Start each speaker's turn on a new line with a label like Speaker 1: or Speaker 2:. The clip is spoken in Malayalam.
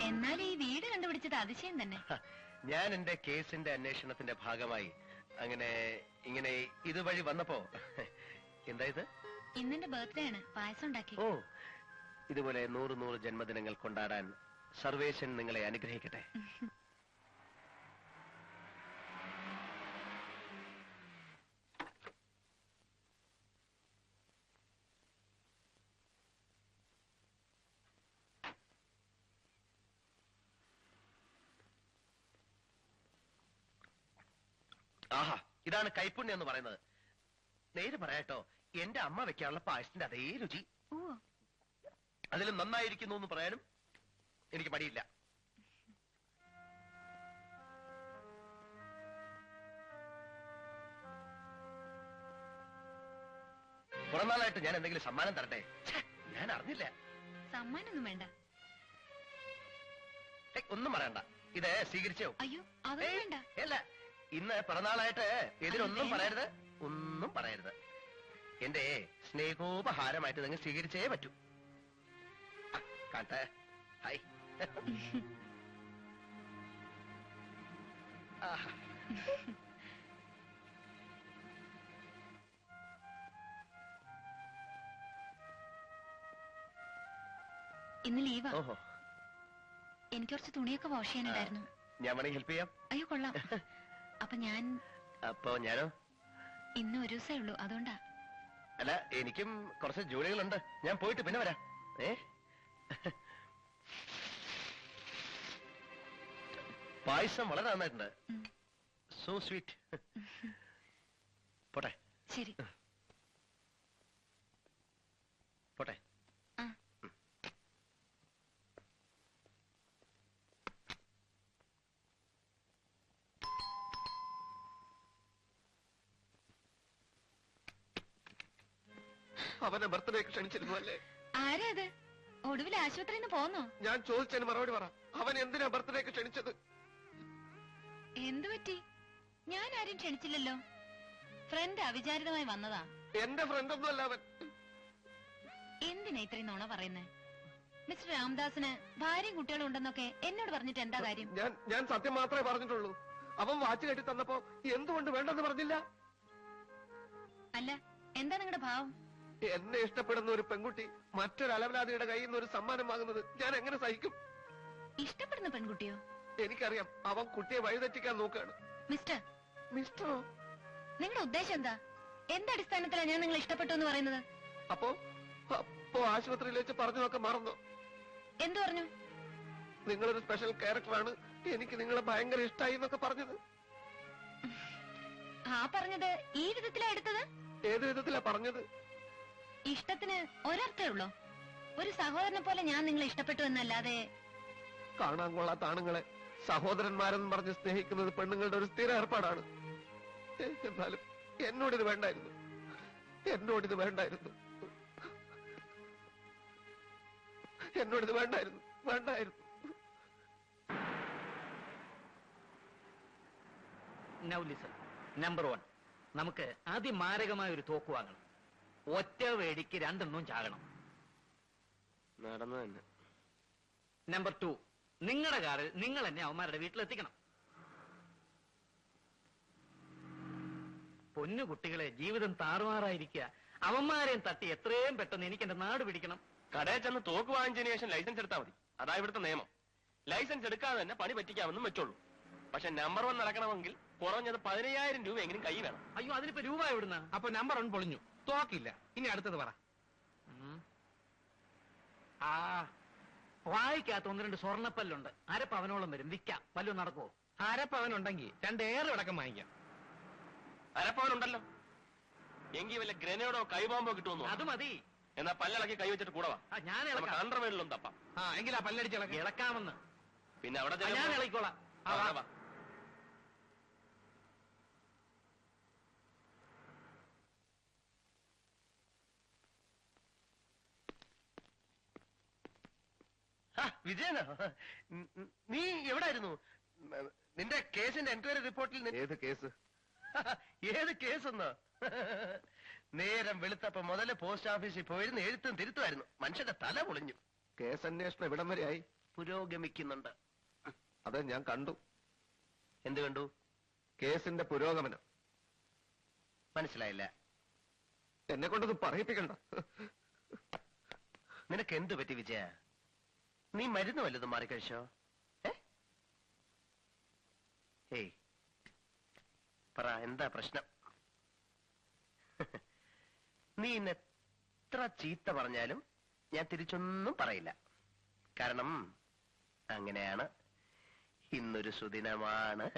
Speaker 1: എന്നാൽ ഈ വീട് കണ്ടുപിടിച്ചത് അതിശയം തന്നെ.
Speaker 2: ഞാൻ എന്റെ കേസിന്റെ അന്വേഷണത്തിന്റെ ഭാഗമായി അങ്ങനെ ഇങ്ങനെ ഇതുവഴി വന്നപ്പോ എന്താ ഇത്?
Speaker 1: ഇന്നെന്റെ ബർത്ത്ഡേ ആണ്, പായസം ഉണ്ടാക്കി.
Speaker 2: ഓ, ഇതുപോലെ 100 ജന്മദിനങ്ങൾ കൊണ്ടാടാൻ സർവേശൻ നിങ്ങളെ അനുഗ്രഹിക്കട്ടെ. ആഹാ, ഇതാണ് കൈപ്പുണ്യം എന്ന് പറയുന്നത്. നേര് പറയാട്ടോ, എന്റെ അമ്മ വെക്കാനുള്ള പായസത്തിന്റെ അതേ രുചി. അതിലും നന്നായിരിക്കുന്നു എന്ന് പറയാനും എനിക്ക് മടിയില്ല. പുറന്നാളായിട്ട് ഞാൻ എന്തെങ്കിലും സമ്മാനം തരട്ടെ? ഞാൻ അറിഞ്ഞില്ല.
Speaker 1: സമ്മാനൊന്നും വേണ്ട.
Speaker 2: ഒന്നും പറയണ്ട, ഇത് സ്വീകരിച്ചോ?
Speaker 1: അയ്യോ, അതൊന്നും വേണ്ട.
Speaker 2: അല്ല, ഇന്ന് പിറന്നാളായിട്ട് എതിരൊന്നും പറയരുത്, ഒന്നും പറയരുത്. എന്റെ സ്നേഹോപഹാരമായിട്ട് നിങ്ങൾ സ്വീകരിച്ചേ പറ്റൂ. കാണട്ടെ. ഹായ്.
Speaker 1: ഇന്ന് ലീവാ.
Speaker 2: ഓഹോ,
Speaker 1: എനിക്ക് കുറച്ച് തുണിയൊക്കെ വാഷ് ചെയ്യാനുണ്ടായിരുന്നു.
Speaker 2: ഞാൻ വേണമെങ്കിൽ ഹെൽപ്പ് ചെയ്യാം.
Speaker 1: അയ്യോ, കൊള്ളാം. അപ്പൊ
Speaker 2: ഞാനോ?
Speaker 1: ഇന്ന് ഒരു ദിവസമേ ഉള്ളൂ, അതുകൊണ്ടാ.
Speaker 2: അല്ല, എനിക്കും കുറച്ച് ജോലികളുണ്ട്. ഞാൻ പോയിട്ട് പിന്നെ വരാം. പായസം വളരെ നന്നായിട്ടുണ്ട്. So sweet. പോട്ടെ.
Speaker 1: ശരി,
Speaker 2: പോട്ടെ. അവനെ ബർത്ത്ഡേക്ക് ക്ഷണിച്ചിരുന്നു അല്ലേ?
Speaker 1: ആരാ അത്? ഒടുവിൽ ആശുപത്രിയിൽ നിന്ന് പോന്നോ?
Speaker 2: ഞാൻ ചോദിച്ചതിന് മറുപടി പറ. അവൻ എന്തിനാ ബർത്ത്ഡേക്ക് ക്ഷണിച്ചത്?
Speaker 1: എന്തു പറ്റി? ഞാൻ ആരും ക്ഷണിച്ചില്ലല്ലോ. ഫ്രണ്ട് അവിചാരിതമായി വന്നതാ.
Speaker 2: എന്റെ ഫ്രണ്ട് ഒന്നും അല്ല അവൻ.
Speaker 1: എന്തിനാ ഇത്രയും നുണ പറയുന്നേ? മിസ്റ്റർ രാംദാസിന് ഭാര്യയും കുട്ടികളും ഉണ്ടെന്നൊക്കെ എന്നോട് പറഞ്ഞിട്ട് എന്താ കാര്യം?
Speaker 2: ഞാൻ സത്യം മാത്രമേ പറഞ്ഞിട്ടുള്ളൂ. അവൻ വാച്ച് കെട്ടി തന്നപ്പോ എന്തുകൊണ്ട് വേണ്ടെന്ന് പറഞ്ഞില്ല?
Speaker 1: അല്ല, എന്താ നിങ്ങളുടെ ഭാവം?
Speaker 2: എന്നെ ഇഷ്ടപ്പെടുന്ന ഒരു പെൺകുട്ടി മറ്റൊരു അലവലാതിയുടെ കയ്യിൽ നിന്ന് ഒരു സമ്മാനം വാങ്ങുന്നത് ഞാൻ എങ്ങനെ സഹിക്കും?
Speaker 1: ഇഷ്ടപ്പെടുന്ന പെൺകുട്ടിയോ?
Speaker 2: എനിക്കറിയാം, അവൻ കുട്ടിയെ വഴിതെറ്റിക്കാൻ നോക്കാണ്. മിസ്റ്ററോ?
Speaker 1: നിങ്ങളുടെ ഉദ്ദേശം എന്താ? എന്തടിസ്ഥാനത്തിലാണ് ഞാൻ നിങ്ങളെ ഇഷ്ടപ്പെട്ടു എന്ന് പറയുന്നത്?
Speaker 2: അപ്പോ ആശുപത്രിയിൽ വെച്ച് പറഞ്ഞതൊക്കെ മറന്നോ?
Speaker 1: എന്തു പറഞ്ഞു?
Speaker 2: നിങ്ങളൊരു സ്പെഷ്യൽ ക്യാരക്ടറാണ്, എനിക്ക് നിങ്ങളെ ഭയങ്കര ഇഷ്ടമായി എന്നൊക്കെ പറഞ്ഞത്.
Speaker 1: ആ പറഞ്ഞത് ഈ വിധത്തിലാ എടുത്തത്?
Speaker 2: ഏത് വിധത്തിലാ പറഞ്ഞത്?
Speaker 1: ഇഷ്ടത്തിന് ഒരർത്ഥേ ഉള്ളോ? ഒരു സഹോദരനെ പോലെ ഞാൻ നിങ്ങളെ ഇഷ്ടപ്പെട്ടു എന്നല്ലാതെ.
Speaker 2: കാണാൻ കൊള്ളാത്ത ആണുങ്ങളെ സഹോദരന്മാരെന്ന് പറഞ്ഞ് സ്നേഹിക്കുന്നത് പെണ്ണുങ്ങളുടെ ഒരു സ്ഥിര ഏർപ്പാടാണ്. എന്നാലും എന്നോടിത് വേണ്ടായിരുന്നു. എന്നോടിത് വേണ്ടായിരുന്നു.
Speaker 3: Now listen. Number 1, നമുക്ക് അതിമാരകമായ ഒരു തോക്ക് വാങ്ങണം. ഒറ്റ വേടിക്ക് 2 എണ്ണവും ചാകണം.
Speaker 2: നടന്നു തന്നെ.
Speaker 3: നമ്പർ 2, നിങ്ങളുടെ കാറിൽ നിങ്ങൾ എന്നെ അവന്മാരുടെ വീട്ടിലെത്തിക്കണം. പൊന്നു കുട്ടികളെ, ജീവിതം താറുമാറായിരിക്കുക. അവന്മാരെയും തട്ടി എത്രയും പെട്ടെന്ന് എനിക്ക് എന്റെ നാട് പിടിക്കണം.
Speaker 2: കടയിൽ ചെന്ന് തോക്ക് വാങ്ങിച്ചതിന് ശേഷം ലൈസൻസ് എടുത്താൽ മതി. അതാ ഇവിടുത്തെ നിയമം. ലൈസൻസ് എടുക്കാതെ തന്നെ പണി പറ്റിക്കാമെന്നും വെച്ചോളൂ. പക്ഷെ നമ്പർ 1 നടക്കണമെങ്കിൽ കുറഞ്ഞത് 15,000 രൂപ എങ്കിലും കൈ വേണം.
Speaker 3: അയ്യോ, അതിനിപ്പോ രൂപ എവിടുന്ന?
Speaker 4: അപ്പൊ നമ്പർ 1 പൊളിഞ്ഞു, തോക്കില്ല. ഇനി അടുത്തത് പറ.
Speaker 3: വായിക്കാത്ത 1-2 സ്വർണ്ണപ്പല്ലുണ്ട്. അരപ്പവനോളം വരും. വിൽക്കാം. പല്ലു നടക്കുവോ?
Speaker 4: അരപ്പവനുണ്ടെങ്കിൽ 2 ഏറെ അടക്കം വാങ്ങിക്കാം.
Speaker 2: അരപ്പവനുണ്ടല്ലോ, എങ്കിൽ വല്ല ഗ്രനേഡോ കൈബോംബോ കിട്ടുമെന്നോ?
Speaker 3: അത് മതി.
Speaker 2: എന്നാ പല്ലടക്കി കൈ വെച്ചിട്ട് കൂടെ വാ.
Speaker 3: ഞാൻ
Speaker 2: അണ്ടർവേഡിലും തപ്പാം.
Speaker 4: എങ്കിൽ ആ പല്ലടിച്ച്
Speaker 3: ഇളക്കാമെന്ന്.
Speaker 2: പിന്നെ അവിടെ
Speaker 3: ഞാൻ ഇളക്കോളാം.
Speaker 2: വിജയനോ? നീ എവിടായിരുന്നു? നിന്റെ കേസിന്റെ എൻക്വയറി റിപ്പോർട്ടിൽ ഏത് കേസ്? ഏത് കേസെന്നോ? നേരം വെളുത്തപ്പോ മുതല് പോസ്റ്റ് ഓഫീസിൽ പോയിരുന്ന് എഴുത്തും തിരുത്തുമായിരുന്നു. മനുഷ്യന്റെ തല പൊളിഞ്ഞു. കേസ് അന്വേഷണം ഇവിടം വരെയായി. പുരോഗമിക്കുന്നുണ്ട്.
Speaker 5: അത് ഞാൻ കണ്ടു.
Speaker 2: എന്ത് കണ്ടു?
Speaker 5: കേസിന്റെ പുരോഗമനം.
Speaker 2: മനസ്സിലായില്ല.
Speaker 5: എന്നെ കൊണ്ടത് പറയിപ്പിക്കണ്ട.
Speaker 2: നിനക്ക് എന്ത് പറ്റി വിജയ? നീ മരുന്ന് വല്ലതും മാറി കഴിച്ചോ? ഏയ് പറ, എന്താ പ്രശ്നം? നീ ഇന്ന് എത്ര ചീത്ത പറഞ്ഞാലും ഞാൻ തിരിച്ചൊന്നും പറയില്ല. കാരണം അങ്ങനെയാണ്. ഇന്നൊരു സുദിനമാണ്.